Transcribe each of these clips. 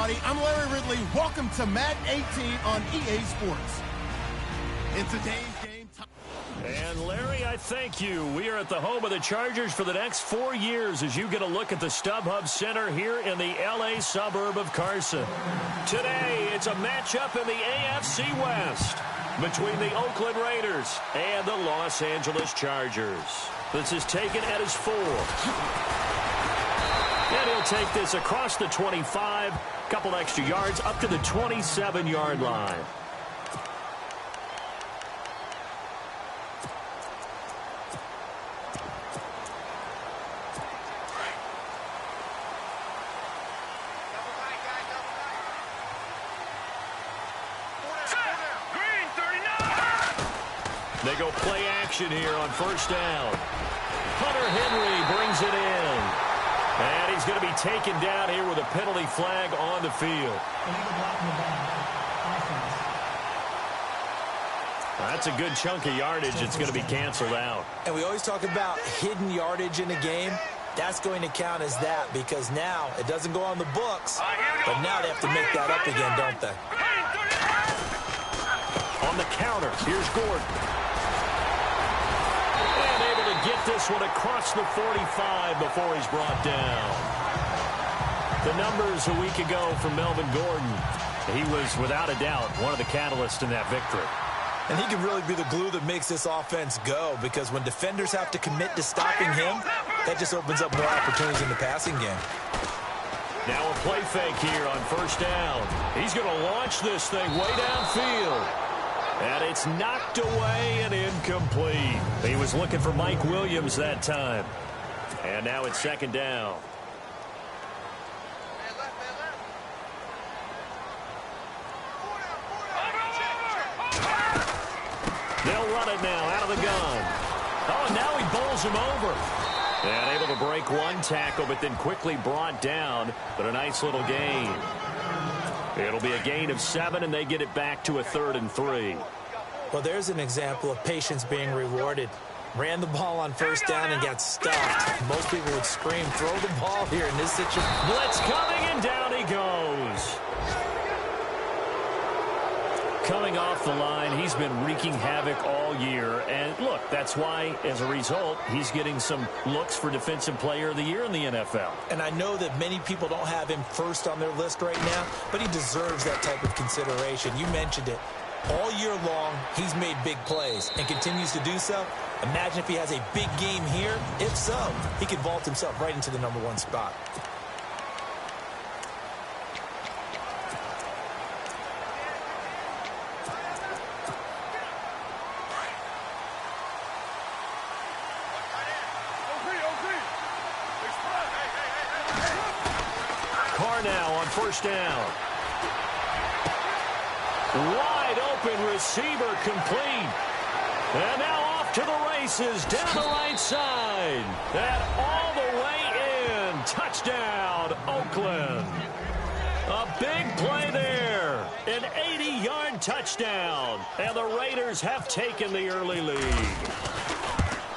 everybody. I'm Larry Ridley. Welcome to Madden 18 on EA Sports. In today's game... And Larry, I thank you. We are at the home of the Chargers for the next 4 years as you get a look at the StubHub Center here in the L.A. suburb of Carson. Today, it's a matchup in the AFC West between the Oakland Raiders and the Los Angeles Chargers. This is taken at his 4. And he'll take this across the 25, couple extra yards up to the 27-yard line. They go play action here on first down. Hunter Henry brings it in. And he's going to be taken down here with a penalty flag on the field. That's a good chunk of yardage. It's going to be canceled out. And we always talk about hidden yardage in a game. That's going to count as that because now it doesn't go on the books. But now they have to make that up again, don't they? On the counter, here's Gordon. Get this one across the 45 before he's brought down. The numbers a week ago from Melvin Gordon. He was, without a doubt, one of the catalysts in that victory. And he can really be the glue that makes this offense go because when defenders have to commit to stopping him, that just opens up more opportunities in the passing game. Now a play fake here on first down. He's going to launch this thing way downfield. And it's knocked away and incomplete. He was looking for Mike Williams that time. And now it's second down. They'll run it now out of the gun. Oh, and now he bowls him over. And able to break one tackle, but then quickly brought down. But a nice little gain. It'll be a gain of 7, and they get it back to a 3rd and 3. Well, there's an example of patience being rewarded. Ran the ball on first down and got stuffed. Most people would scream, throw the ball here in this situation. Blitz coming, and down he goes. Coming off the line, he's been wreaking havoc all year. And look, that's why, as a result, he's getting some looks for Defensive Player of the Year in the NFL. And I know that many people don't have him first on their list right now, but he deserves that type of consideration. You mentioned it. All year long, he's made big plays and continues to do so. Imagine if he has a big game here. If so, he could vault himself right into the #1 spot. Carr now on first down. Wide open receiver complete. And now off to the races down the right side. And all the way in. Touchdown, Oakland. A big play there. An 80-yard touchdown. And the Raiders have taken the early lead.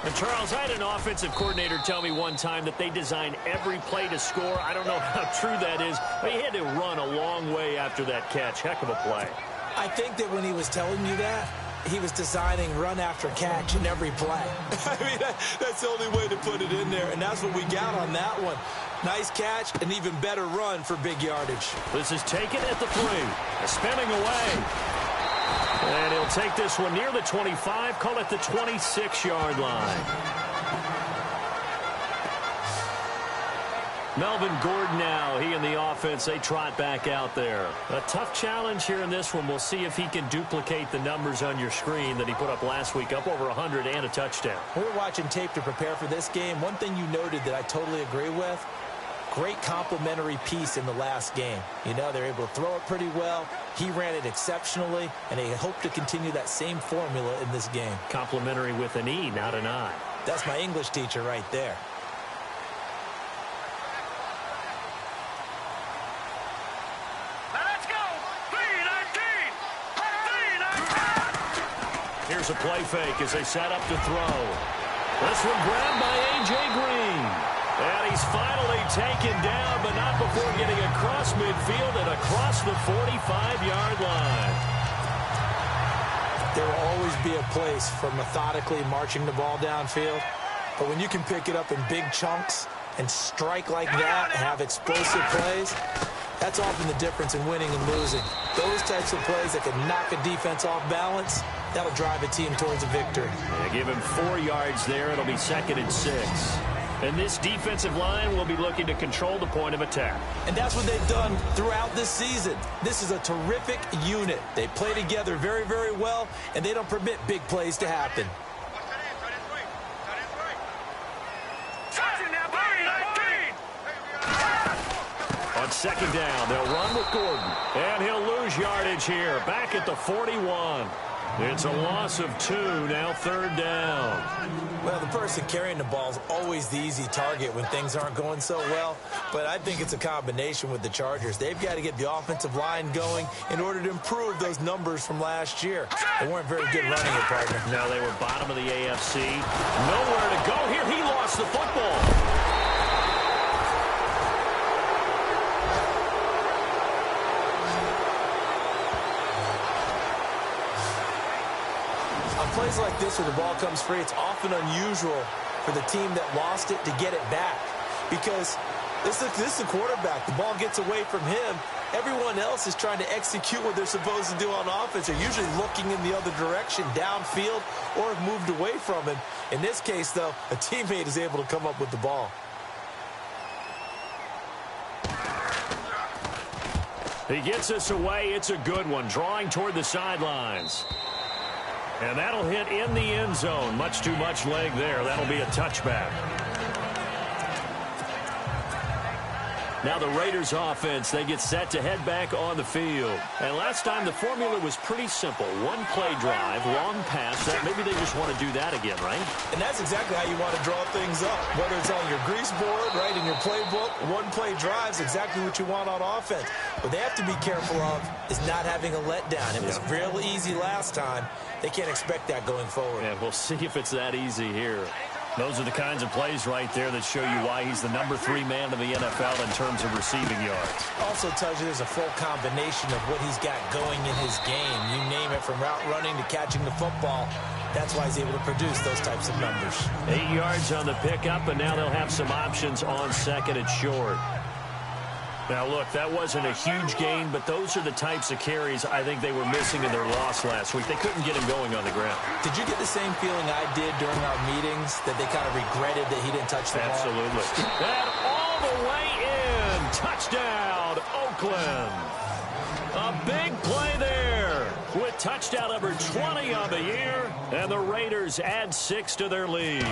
And Charles, I had an offensive coordinator tell me one time that they design every play to score. I don't know how true that is, but he had to run a long way after that catch. Heck of a play. I think that when he was telling you that, he was designing run after catch in every play. I mean, that's the only way to put it in there, and that's what we got on that one. Nice catch, an even better run for big yardage. This is taken at the 3. Spinning away. And he'll take this one near the 25, call it the 26-yard line. Melvin Gordon now, he and the offense, they trot back out there. A tough challenge here in this one. We'll see if he can duplicate the numbers on your screen that he put up last week, up over 100 and a touchdown. We were watching tape to prepare for this game. One thing you noted that I totally agree with, great complimentary piece in the last game. You know, they're able to throw it pretty well. He ran it exceptionally, and they hope to continue that same formula in this game. Complimentary with an E, not an I. That's my English teacher right there. Let's go! 3-19! 3-19! Here's a play fake as they set up to throw. This one grabbed by A.J. Green. And he's finally taken down, but not before getting across midfield and across the 45-yard line. There will always be a place for methodically marching the ball downfield. But when you can pick it up in big chunks and strike like that and have explosive plays, that's often the difference in winning and losing. Those types of plays that can knock a defense off balance, that'll drive a team towards a victory. Yeah, give him 4 yards there. It'll be 2nd and 6. And this defensive line will be looking to control the point of attack. And that's what they've done throughout this season. This is a terrific unit. They play together very, very well, and they don't permit big plays to happen. On 2nd down, they'll run with Gordon. And he'll lose yardage here, back at the 41. It's a loss of 2, now 3rd down. Well, the person carrying the ball is always the easy target when things aren't going so well. But I think it's a combination with the Chargers. They've got to get the offensive line going in order to improve those numbers from last year. They weren't very good running it, partner. No, they were bottom of the AFC. Nowhere to go here. He lost the football. Plays like this where the ball comes free, it's often unusual for the team that lost it to get it back because this is the quarterback. The ball gets away from him. Everyone else is trying to execute what they're supposed to do on offense. They're usually looking in the other direction, downfield, or have moved away from him. In this case, though, a teammate is able to come up with the ball. He gets us away. It's a good one, drawing toward the sidelines. And that'll hit in the end zone. Much too much leg there. That'll be a touchback. Now the Raiders offense, they get set to head back on the field. And last time the formula was pretty simple. One play drive, long pass. That maybe they just want to do that again, right? And that's exactly how you want to draw things up. Whether it's on your grease board, right, in your playbook, one play drive is exactly what you want on offense. What they have to be careful of is not having a letdown. It was real easy last time. They can't expect that going forward. And we'll see if it's that easy here. Those are the kinds of plays right there that show you why he's the number 3 man in the NFL in terms of receiving yards. Also tells you there's a full combination of what he's got going in his game. You name it, from route running to catching the football. That's why he's able to produce those types of numbers. 8 yards on the pickup, and now they'll have some options on 2nd and short. Now, look, that wasn't a huge gain, but those are the types of carries I think they were missing in their loss last week. They couldn't get him going on the ground. Did you get the same feeling I did during our meetings, that they kind of regretted that he didn't touch the ball? Absolutely. And all the way in. Touchdown, Oakland. A big play there with touchdown number 20 on the year, and the Raiders add 6 to their lead.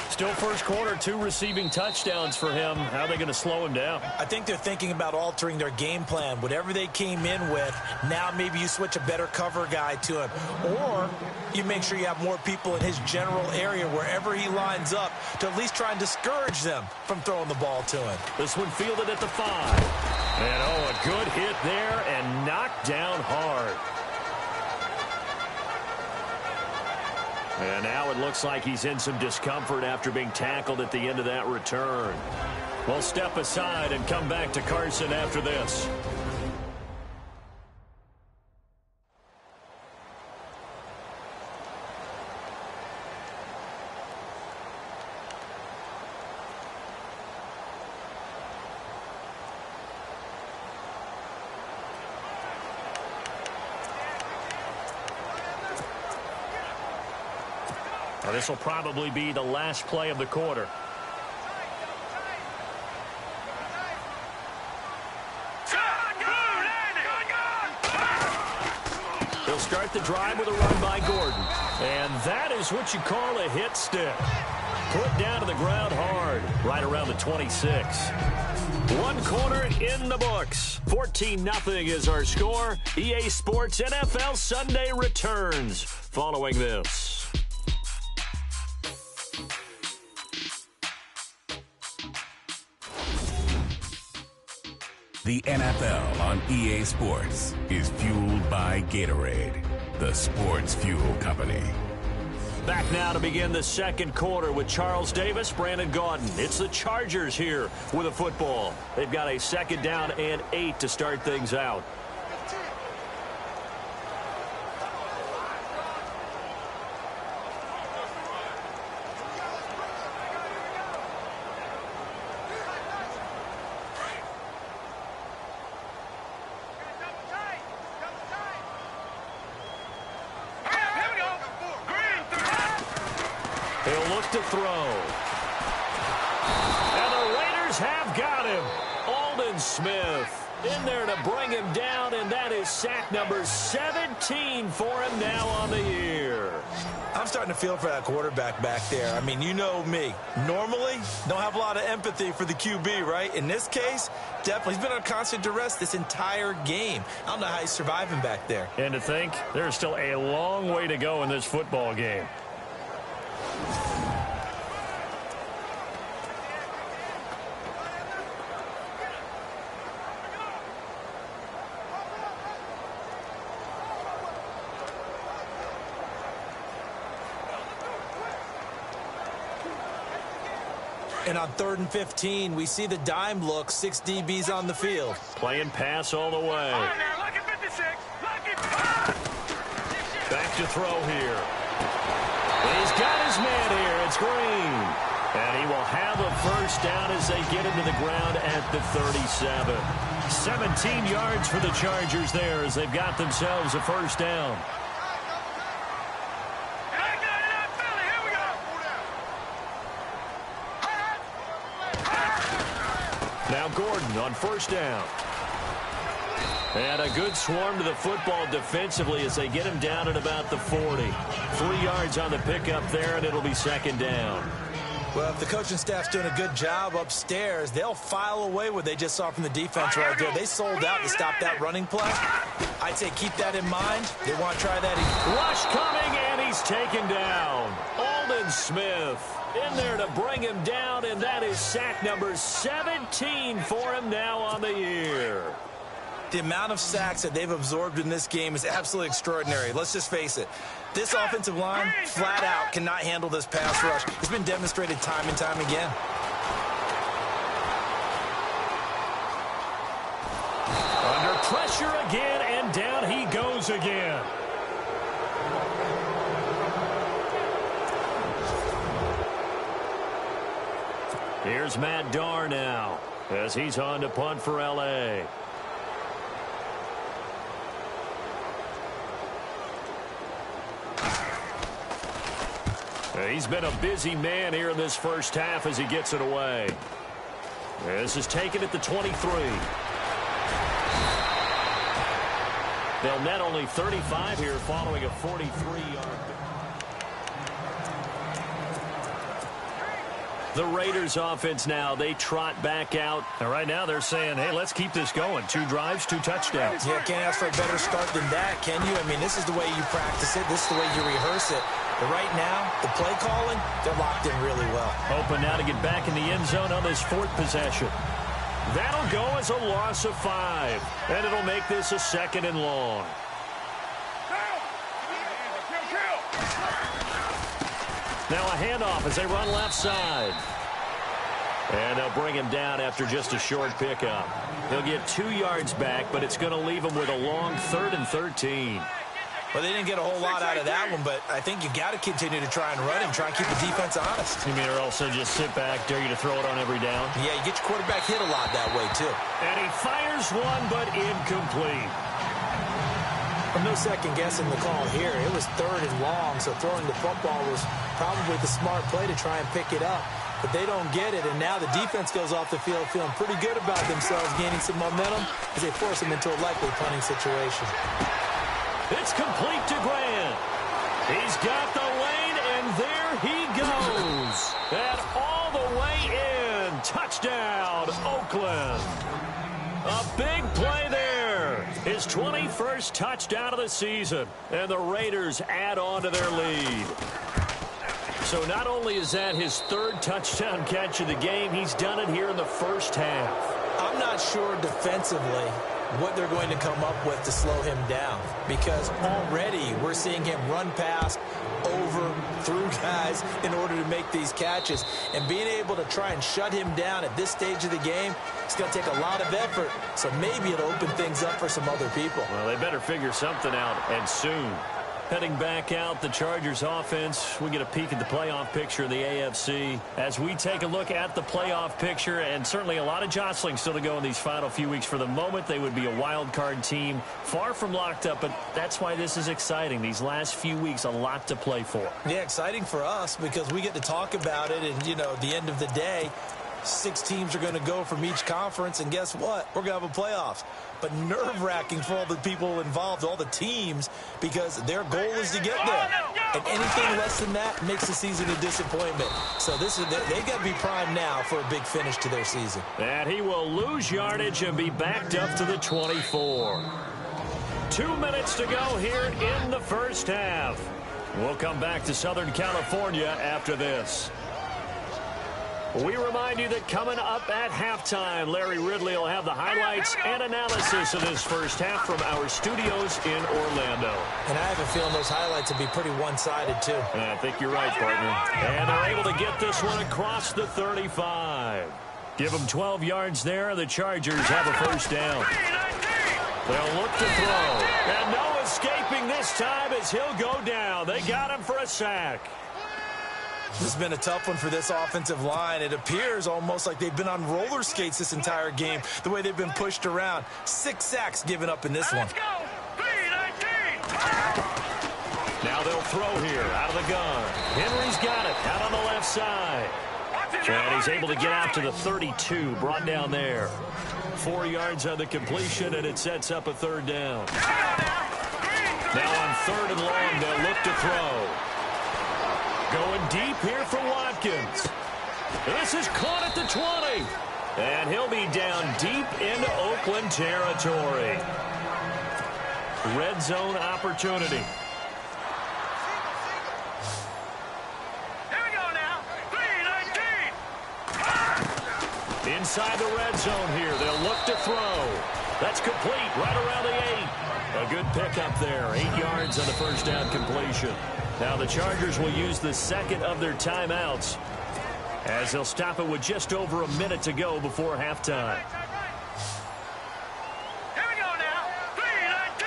Still first quarter, 2 receiving touchdowns for him. How are they going to slow him down? I think they're thinking about altering their game plan. Whatever they came in with, now maybe you switch a better cover guy to him. Or you make sure you have more people in his general area wherever he lines up to at least try and discourage them from throwing the ball to him. This one fielded at the 5. And, oh, a good hit there and knocked down hard. And now it looks like he's in some discomfort after being tackled at the end of that return. We'll step aside and come back to Carson after this. Now, this will probably be the last play of the quarter. He'll start the drive with a run by Gordon. And that is what you call a hit stick. Put down to the ground hard, right around the 26. One quarter in the books. 14-0 is our score. EA Sports NFL Sunday returns following this. The NFL on EA Sports is fueled by Gatorade, the sports fuel company. Back now to begin the second quarter with Charles Davis, Brandon Gaudin. It's the Chargers here with a football. They've got a 2nd down and 8 to start things out. He'll look to throw. And the Raiders have got him. Aldon Smith in there to bring him down, and that is sack number 17 for him now on the year. I'm starting to feel for that quarterback back there. I mean, you know me. Normally, don't have a lot of empathy for the QB, right? In this case, definitely. He's been on constant duress this entire game. I don't know how he's surviving back there. And to think, there's still a long way to go in this football game. And on 3rd and 15, we see the dime look, 6 DBs on the field. Playing pass all the way. Back to throw here. And he's got his man here. It's Green. And he will have a first down as they get him to the ground at the 37. 17 yards for the Chargers there as they've got themselves a first down. Now Gordon on first down. And a good swarm to the football defensively as they get him down at about the 40. 3 yards on the pickup there, and it'll be 2nd down. Well, if the coaching staff's doing a good job upstairs, they'll file away what they just saw from the defense right there. They sold out to stop that running play. I'd say keep that in mind. They want to try that again. Rush coming, and he's taken down. Aldon Smith in there to bring him down, and that is sack number 17 for him now on the year. The amount of sacks that they've absorbed in this game is absolutely extraordinary. Let's just face it. This offensive line, flat out, cannot handle this pass rush. It's been demonstrated time and time again. Under pressure again, and down he goes again. Here's Matt Darr now as he's on to punt for L.A. He's been a busy man here in this first half as he gets it away. This is taken at the 23. They'll net only 35 here following a 43-yard. The Raiders offense now, they trot back out. And right now they're saying, hey, let's keep this going. 2 drives, 2 touchdowns. Yeah, can't ask for a better start than that, can you? I mean, this is the way you practice it. This is the way you rehearse it. But right now, the play calling, they're locked in really well. Open now to get back in the end zone on this 4th possession. That'll go as a loss of 5. And it'll make this a 2nd and long. Now a handoff as they run left side. And they'll bring him down after just a short pickup. He'll get 2 yards back, but it's going to leave him with a long 3rd and 13. Well, they didn't get a whole lot out of that one, but I think you got to continue to try and run and try and keep the defense honest. You mean or also just sit back, dare you to throw it on every down? Yeah, you get your quarterback hit a lot that way, too. And he fires one, but incomplete. Well, no second guessing the call here. It was 3rd and long, so throwing the football was probably the smart play to try and pick it up. But they don't get it, and now the defense goes off the field feeling pretty good about themselves, gaining some momentum as they force them into a likely punting situation. It's complete to Grant. He's got the lane, and there he goes. And all the way in. Touchdown, Oakland. A big play there. His 21st touchdown of the season. And the Raiders add on to their lead. So not only is that his 3rd touchdown catch of the game, he's done it here in the first half. I'm not sure defensively what they're going to come up with to slow him down, because already we're seeing him run past, over, through guys in order to make these catches. And being able to try and shut him down at this stage of the game, it's going to take a lot of effort. So maybe it'll open things up for some other people. Well, they better figure something out, and soon. Heading back out, the Chargers offense. We get a peek at the playoff picture of the AFC as we take a look at the playoff picture, and certainly a lot of jostling still to go in these final few weeks. For the moment, they would be a wild card team, far from locked up, but that's why this is exciting. These last few weeks, a lot to play for. Yeah, exciting for us because we get to talk about it, and, you know, at the end of the day, 6 teams are going to go from each conference, and guess what? We're going to have a playoff. But nerve-wracking for all the people involved, all the teams, because their goal is to get there. And anything less than that makes the season a disappointment. So they've got to be primed now for a big finish to their season. And he will lose yardage and be backed up to the 24. 2 minutes to go here in the first half. We'll come back to Southern California after this. We remind you that coming up at halftime, Larry Ridley will have the highlights and analysis of this first half from our studios in Orlando. And I have a feeling those highlights will be pretty one-sided, too. I think you're right, partner. And they're able to get this one across the 35. Give them 12 yards there, and the Chargers have a first down. They'll look to throw. And no escaping this time as he'll go down. They got him for a sack. This has been a tough one for this offensive line. It appears almost like they've been on roller skates this entire game, the way they've been pushed around. 6 sacks given up in this one. Let's go! B-19! Now they'll throw here out of the gun. Henry's got it out on the left side. And he's able to get out to the 32, brought down there. 4 yards on the completion, and it sets up a third down. Now on 3rd and long, they'll look to throw. Going deep here for Watkins. This is caught at the 20. And he'll be down deep into Oakland territory. Red zone opportunity. Here we go now. B-19! Inside the red zone here. They'll look to throw. That's complete right around the 8. A good pickup there. 8 yards on the first down completion. Now the Chargers will use the second of their timeouts as they'll stop it with just over a minute to go before halftime. Here we go now. B-19!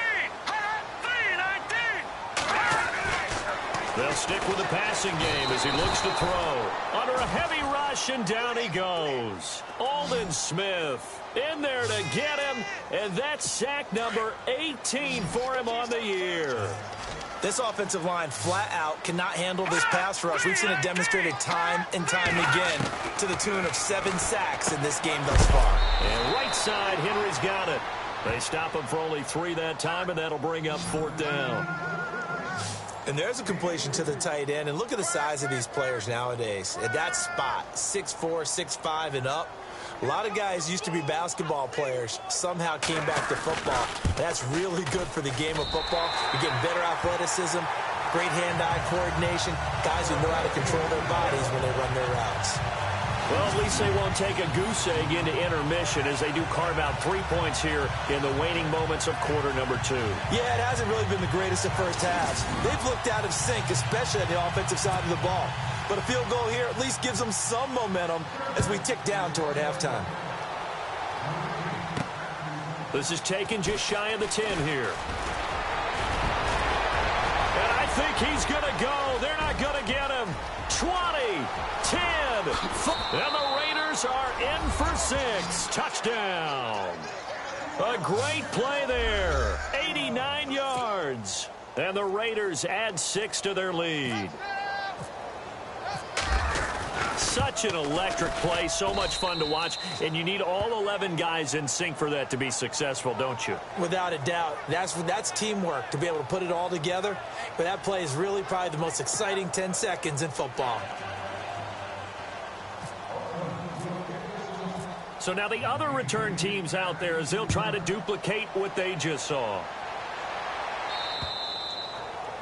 B-19! They'll stick with the passing game as he looks to throw. Under a heavy rush, and down he goes. Aldon Smith in there to get him, and that's sack number 18 for him on the year. This offensive line flat out cannot handle this pass rush. We've seen it demonstrated time and time again to the tune of 7 sacks in this game thus far. And right side, Henry's got it. They stop him for only 3 that time, and that'll bring up 4th down. And there's a completion to the tight end. And look at the size of these players nowadays. At that spot, 6'4", 6'5", and up. A lot of guys used to be basketball players, somehow came back to football. That's really good for the game of football. You're getting better athleticism, great hand-eye coordination, guys who know how to control their bodies when they run their routes. Well, at least they won't take a goose egg into intermission as they do carve out 3 points here in the waning moments of quarter number 2. Yeah, it hasn't really been the greatest of first halves. They've looked out of sync, especially on the offensive side of the ball. But a field goal here at least gives them some momentum as we tick down toward halftime. This is taken just shy of the 10 here. And I think he's going to go. They're not going to get him. 20, 10, and the Raiders are in for 6. Touchdown. A great play there. 89 yards. And the Raiders add 6 to their lead. Such an electric play, so much fun to watch, and you need all 11 guys in sync for that to be successful, don't you? Without a doubt. That's teamwork, to be able to put it all together. But that play is really probably the most exciting 10 seconds in football. So now the other return teams out there as they'll try to duplicate what they just saw.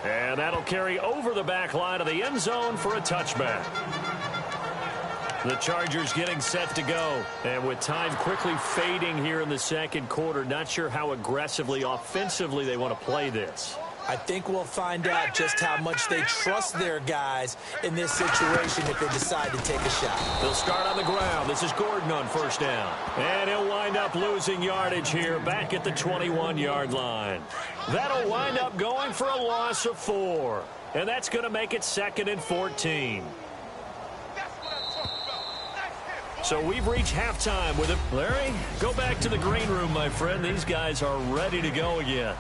And that'll carry over the back line of the end zone for a touchback. The Chargers getting set to go. And with time quickly fading here in the second quarter, not sure how aggressively, offensively they want to play this. I think we'll find out just how much they trust their guys in this situation if they decide to take a shot. They'll start on the ground. This is Gordon on first down. And he'll wind up losing yardage here back at the 21-yard line. That'll wind up going for a loss of 4. And that's going to make it 2nd and 14. So we've reached halftime with it. Larry, go back to the green room, my friend. These guys are ready to go again.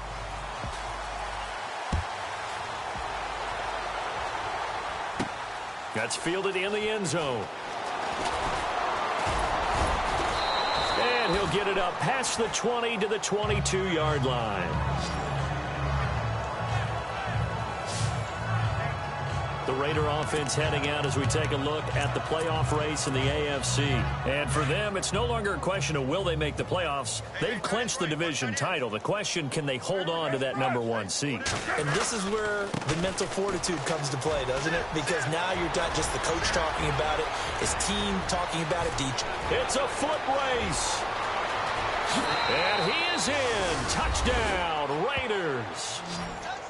That's fielded in the end zone. And he'll get it up past the 20 to the 22-yard line. The Raider offense heading out as we take a look at the playoff race in the AFC. And for them, it's no longer a question of will they make the playoffs. They've clinched the division title. The question, can they hold on to that #1 seed? And this is where the mental fortitude comes to play, doesn't it? Because now you're not just the coach talking about it, his team talking about it. It's a foot race. And he is in. Touchdown, Raiders.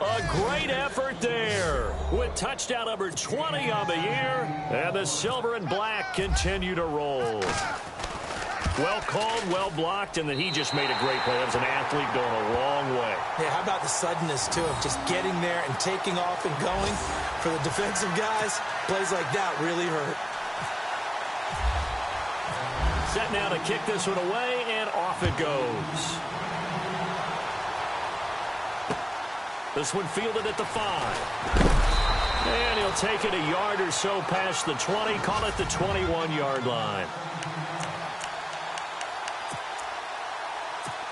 A great effort there with touchdown number 20 on the year. And the silver and black continue to roll. Well called, well blocked, and then he just made a great play. That was an athlete going a long way. Yeah, how about the suddenness, too, of just getting there and taking off and going? For the defensive guys, plays like that really hurt. Set now to kick this one away, and off it goes. This one fielded at the 5. And he'll take it a yard or so past the 20, call it the 21-yard line.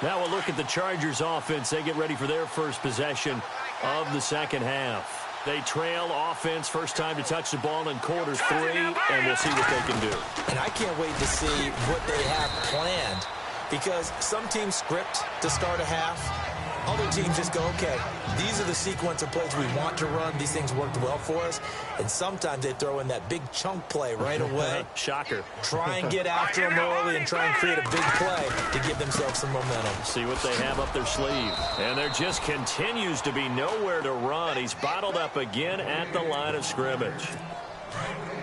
Now we'll look at the Chargers offense. They get ready for their first possession of the second half. They trail offense, first time to touch the ball in quarter 3, and we'll see what they can do. And I can't wait to see what they have planned, because some teams script to start a half. Other teams just go, okay, these are the sequence of plays we want to run. These things worked well for us. And sometimes they throw in that big chunk play right away. Shocker. Try and get after them early and try and create a big play to give themselves some momentum. See what they have up their sleeve. And there just continues to be nowhere to run. He's bottled up again at the line of scrimmage.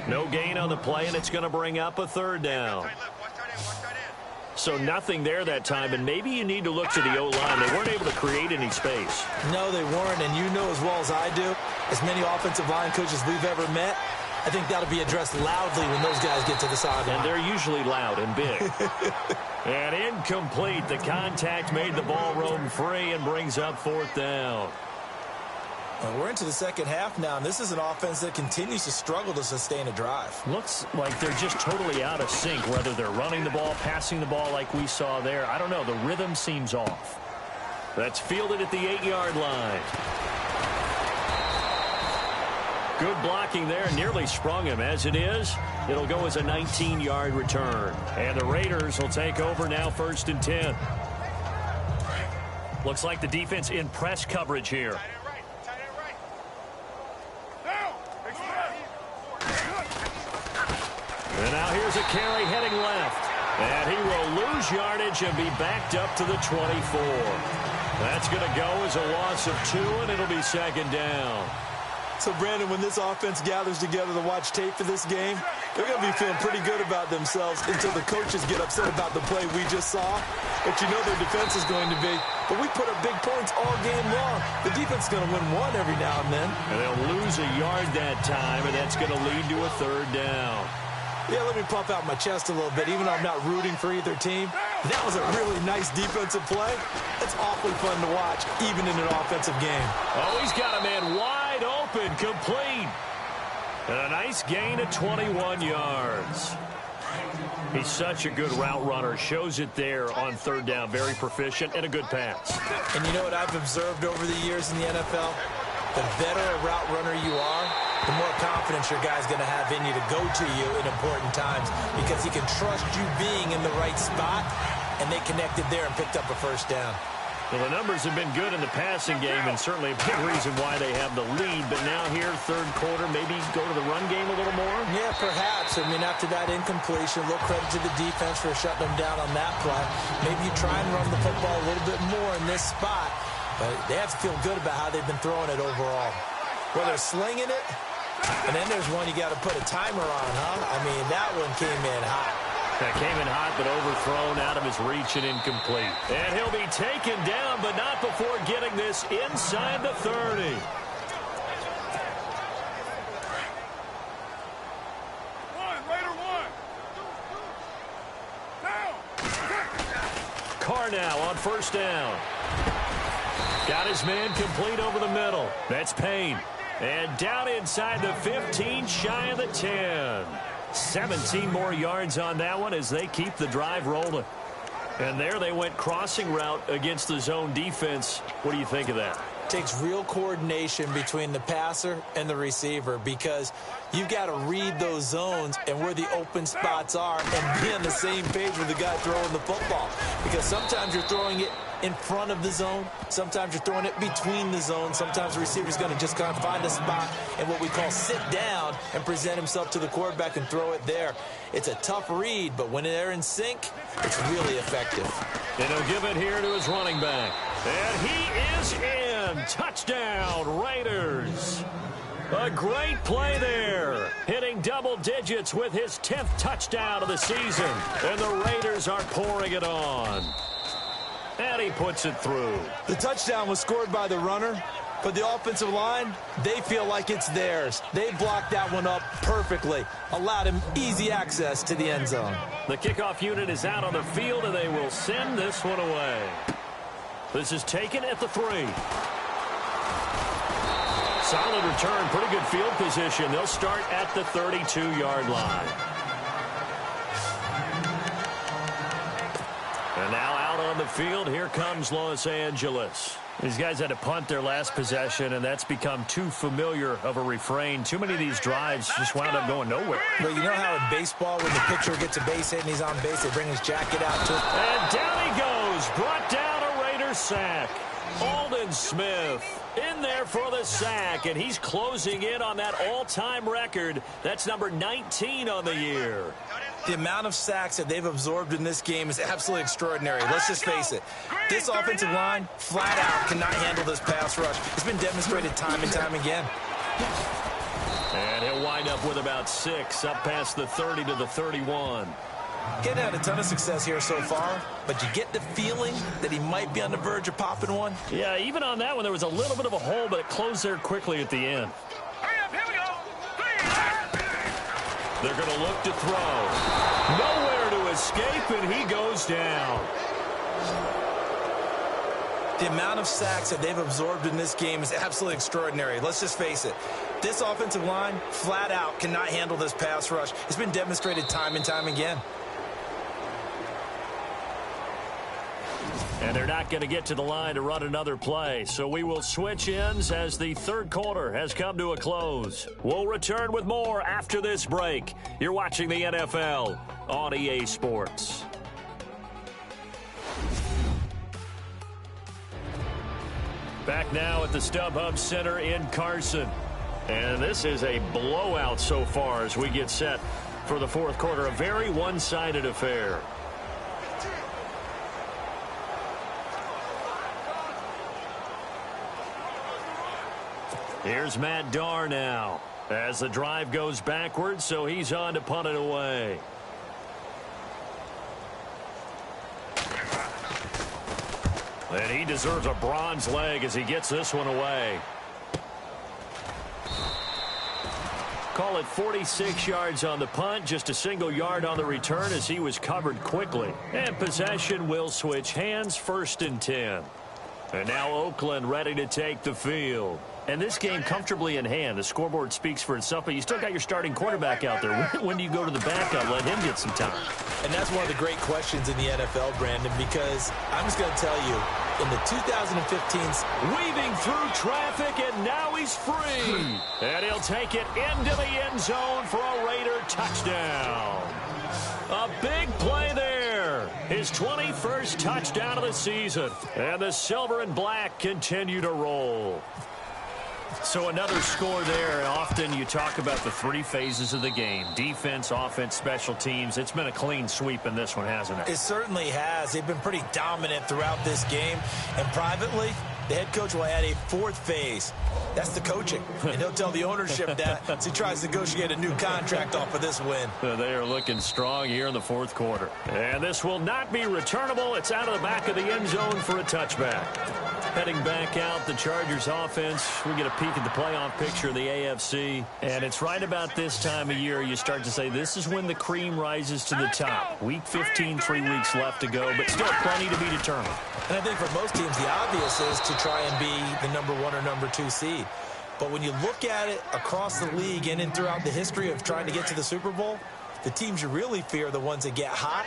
No gain on the play, and it's going to bring up a 3rd down. So nothing there that time, and maybe you need to look to the O-line. They weren't able to create any space. No, they weren't, and you know as well as I do, as many offensive line coaches we've ever met, I think that'll be addressed loudly when those guys get to the sideline. And they're usually loud and big. And incomplete. The contact made the ball roam free and brings up 4th down. We're into the second half now, and this is an offense that continues to struggle to sustain a drive. Looks like they're just totally out of sync, whether they're running the ball, passing the ball like we saw there. I don't know. The rhythm seems off. That's fielded at the 8-yard line. Good blocking there. Nearly sprung him. As it is, it'll go as a 19-yard return. And the Raiders will take over now, 1st and 10. Looks like the defense in press coverage here. And now here's a carry heading left. And he will lose yardage and be backed up to the 24. That's going to go as a loss of 2, and it'll be 2nd down. So, Brandon, when this offense gathers together to watch tape for this game, they're going to be feeling pretty good about themselves until the coaches get upset about the play we just saw. But you know their defense is going to be, but we put up big points all game long. The defense is going to win one every now and then. And they'll lose a yard that time, and that's going to lead to a 3rd down. Yeah, let me puff out my chest a little bit. Even though I'm not rooting for either team, that was a really nice defensive play. It's awfully fun to watch, even in an offensive game. Oh, he's got a man wide open, complete. And a nice gain of 21 yards. He's such a good route runner. Shows it there on 3rd down. Very proficient and a good pass. And you know what I've observed over the years in the NFL? The better a route runner you are, the more confidence your guy's going to have in you to go to you in important times, because he can trust you being in the right spot, and they connected there and picked up a 1st down. Well, the numbers have been good in the passing game, and certainly a big reason why they have the lead. But now here, third quarter, maybe go to the run game a little more? Yeah, perhaps. I mean, after that incompletion, a little credit to the defense for shutting them down on that play. Maybe you try and run the football a little bit more in this spot. But they have to feel good about how they've been throwing it overall. Well, they're slinging it, and then there's one you got to put a timer on, huh? I mean, that one came in hot. That came in hot, but overthrown out of his reach and incomplete. And he'll be taken down, but not before getting this inside the 30. Carr now on first down. Got his man complete over the middle. That's Payne. And down inside the 15, shy of the 10. 17 more yards on that one as they keep the drive rolling. And there they went crossing route against the zone defense. What do you think of that? Takes real coordination between the passer and the receiver because you've got to read those zones and where the open spots are and be on the same page with the guy throwing the football. Because sometimes you're throwing it in front of the zone. Sometimes you're throwing it between the zones. Sometimes the receiver's going to just kind of find a spot and what we call sit down and present himself to the quarterback and throw it there. It's a tough read, but when they're in sync, it's really effective. And he'll give it here to his running back. And he is in. Touchdown, Raiders. A great play there. Hitting double digits with his 10th touchdown of the season. And the Raiders are pouring it on. And he puts it through. The touchdown was scored by the runner, but the offensive line, they feel like it's theirs. They blocked that one up perfectly, allowed him easy access to the end zone. The kickoff unit is out on the field, and they will send this one away. This is taken at the 3. Solid return, pretty good field position. They'll start at the 32-yard line. And now out on the field, here comes Los Angeles. These guys had to punt their last possession, and that's become too familiar of a refrain. Too many of these drives just wound up going nowhere. But you know how in baseball, when the pitcher gets a base hit and he's on base, they bring his jacket out to him? And down he goes. Brought down a Raider sack. Aldon Smith in there for the sack, and he's closing in on that all-time record. That's number 19 on the year. The amount of sacks that they've absorbed in this game is absolutely extraordinary. Let's just face it. This offensive line, flat out, cannot handle this pass rush. It's been demonstrated time and time again. And he'll wind up with about 6, up past the 30 to the 31. Getting had a ton of success here so far, but you get the feeling that he might be on the verge of popping one. Yeah, even on that one, there was a little bit of a hole, but it closed there quickly at the end. Hurry up, here we go. They're going to look to throw. Nowhere to escape, and he goes down. The amount of sacks that they've absorbed in this game is absolutely extraordinary. Let's just face it. This offensive line, flat out, cannot handle this pass rush. It's been demonstrated time and time again. And they're not going to get to the line to run another play. So we will switch ends as the third quarter has come to a close. We'll return with more after this break. You're watching the NFL on EA Sports. Back now at the StubHub Center in Carson. And this is a blowout so far as we get set for the fourth quarter. A very one-sided affair. Here's Matt Darr now as the drive goes backwards, so he's on to punt it away. And he deserves a bronze leg as he gets this one away. Call it 46 yards on the punt, just a single yard on the return as he was covered quickly. And possession will switch hands, 1st and 10. And now Oakland ready to take the field. And this game comfortably in hand. The scoreboard speaks for itself, but you still got your starting quarterback out there. When do you go to the backup? Let him get some time. And that's one of the great questions in the NFL, Brandon, because I'm just going to tell you, in the 2015s, weaving through traffic, and now he's free. And he'll take it into the end zone for a Raider touchdown. A big play there. His 21st touchdown of the season. And the silver and black continue to roll. So another score there. Often you talk about the three phases of the game. Defense, offense, special teams. It's been a clean sweep in this one, hasn't it? It certainly has. They've been pretty dominant throughout this game. And privately, the head coach will add a fourth phase. That's the coaching. And he'll tell the ownership that as he tries to negotiate a new contract off of this win. They are looking strong here in the fourth quarter. And this will not be returnable. It's out of the back of the end zone for a touchback. Heading back out, the Chargers offense. We get a peek at the playoff picture of the AFC. And it's right about this time of year you start to say this is when the cream rises to the top. Week 15, 3 weeks left to go, but still plenty to be determined. And I think for most teams, the obvious is to try and be the number 1 or number 2 seed. But when you look at it across the league and throughout the history of trying to get to the Super Bowl, the teams you really fear are the ones that get hot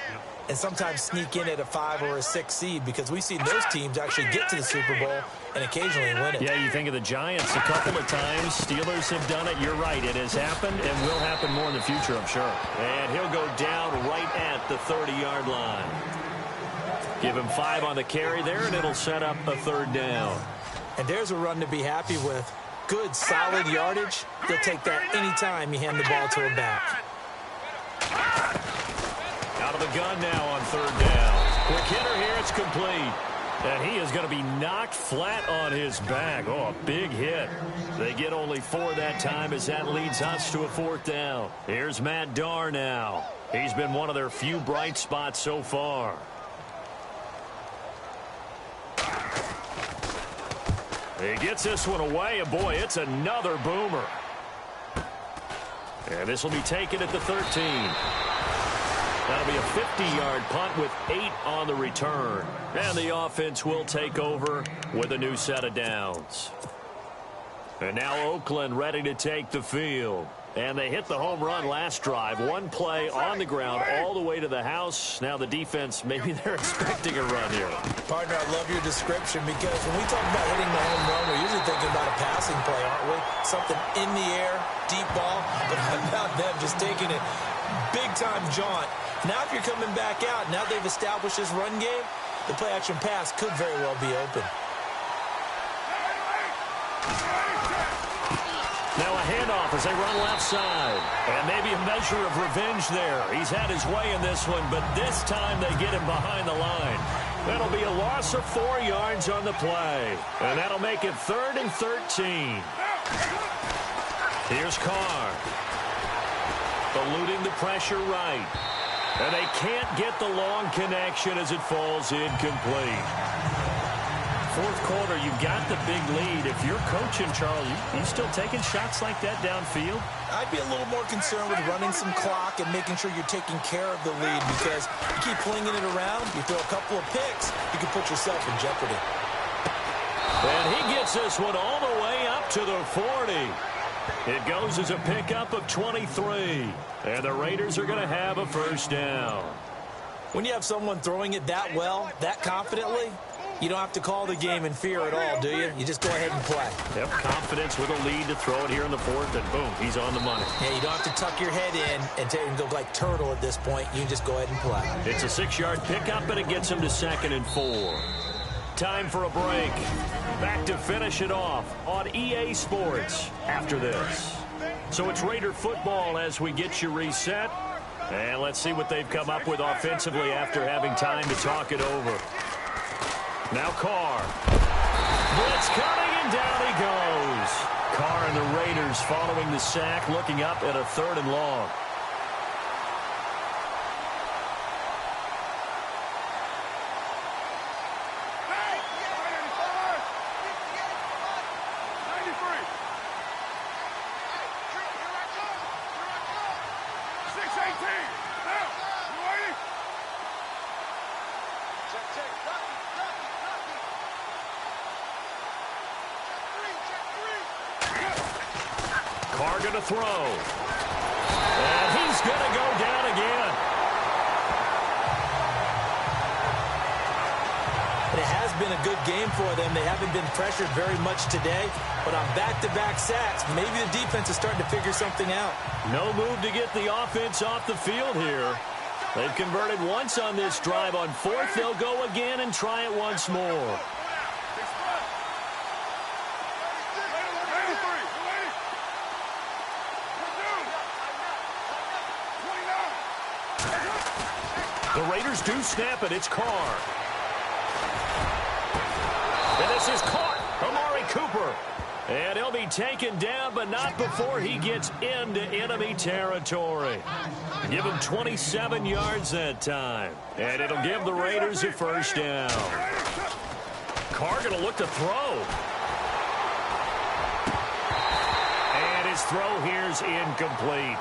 and sometimes sneak in at a 5 or a 6 seed, because we've seen those teams actually get to the Super Bowl and occasionally win it. Yeah, you think of the Giants a couple of times. Steelers have done it. You're right. It has happened and will happen more in the future, I'm sure. And he'll go down right at the 30-yard line. Give him 5 on the carry there, and it'll set up a third down. And there's a run to be happy with. Good, solid yardage. They'll take that anytime you hand the ball to him back. Out of the gun now on third down. Quick hitter here. It's complete. And he is going to be knocked flat on his back. Oh, a big hit. They get only 4 that time as that leads us to a fourth down. Here's Matt Darr now. He's been one of their few bright spots so far. He gets this one away, and boy, it's another boomer. And this will be taken at the 13. That'll be a 50-yard punt with 8 on the return. And the offense will take over with a new set of downs. And now Oakland ready to take the field. And they hit the home run last drive. One play on the ground all the way to the house. Now the defense, maybe they're expecting a run here. Partner, I love your description, because when we talk about hitting the home run, we're usually thinking about a passing play, aren't we? Something in the air, deep ball. But how about them just taking it big-time jaunt? Now if you're coming back out, now they've established this run game, the play-action pass could very well be open. Now a handoff as they run left side. And maybe a measure of revenge there. He's had his way in this one, but this time they get him behind the line. That'll be a loss of 4 yards on the play. And that'll make it 3rd and 13. Here's Carr. Eluding the pressure right. And they can't get the long connection as it falls incomplete. Fourth quarter, you've got the big lead. If you're coaching, Charles, you still taking shots like that downfield? I'd be a little more concerned with running some clock and making sure you're taking care of the lead, because you keep flinging it around, you throw a couple of picks, you can put yourself in jeopardy. And he gets this one all the way up to the 40. It goes as a pickup of 23. And the Raiders are going to have a first down. When you have someone throwing it that well, that confidently, you don't have to call the game in fear at all, do you? You just go ahead and play. Yep, confidence with a lead to throw it here in the fourth, and boom, he's on the money. Yeah, you don't have to tuck your head in and go like turtle at this point. You can just go ahead and play. It's a 6-yard pickup, and it gets him to 2nd and 4. Time for a break. Back to finish it off on EA Sports after this. So it's Raider football as we get you reset. And let's see what they've come up with offensively after having time to talk it over. Now Carr. Blitz coming, and down he goes. Carr and the Raiders following the sack, looking up at a 3rd and long. Carr going to throw. And he's going to go down again. It has been a good game for them. They haven't been pressured very much today, but on back-to-back sacks, maybe the defense is starting to figure something out. No move to get the offense off the field here. They've converted once on this drive. On fourth, they'll go again and try it once more. The Raiders do snap it. It's Carr. And this is caught. Amari Cooper. And he'll be taken down, but not before he gets into enemy territory. Give him 27 yards that time. And it'll give the Raiders a first down. Carr going to look to throw. And his throw here's incomplete.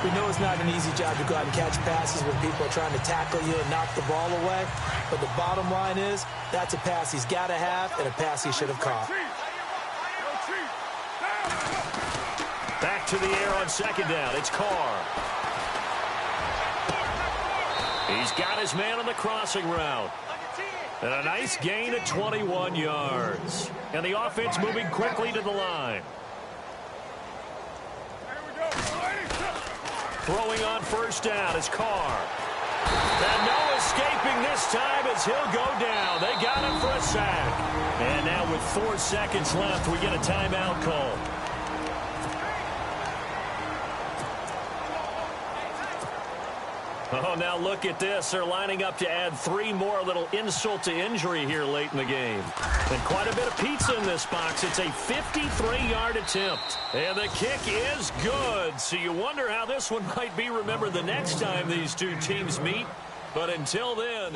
We know it's not an easy job to go out and catch passes when people are trying to tackle you and knock the ball away. But the bottom line is, that's a pass he's got to have and a pass he should have caught. Back to the air on second down. It's Carr. He's got his man on the crossing route. And a nice gain at 21 yards. And the offense moving quickly to the line. Throwing on first down is Carr. And no escaping this time as he'll go down. They got him for a sack. And now with 4 seconds left, we get a timeout call. Oh, now look at this. They're lining up to add 3 more, a little insult to injury here late in the game. And quite a bit of pizza in this box. It's a 53-yard attempt. And the kick is good. So you wonder how this one might be remembered the next time these two teams meet. But until then...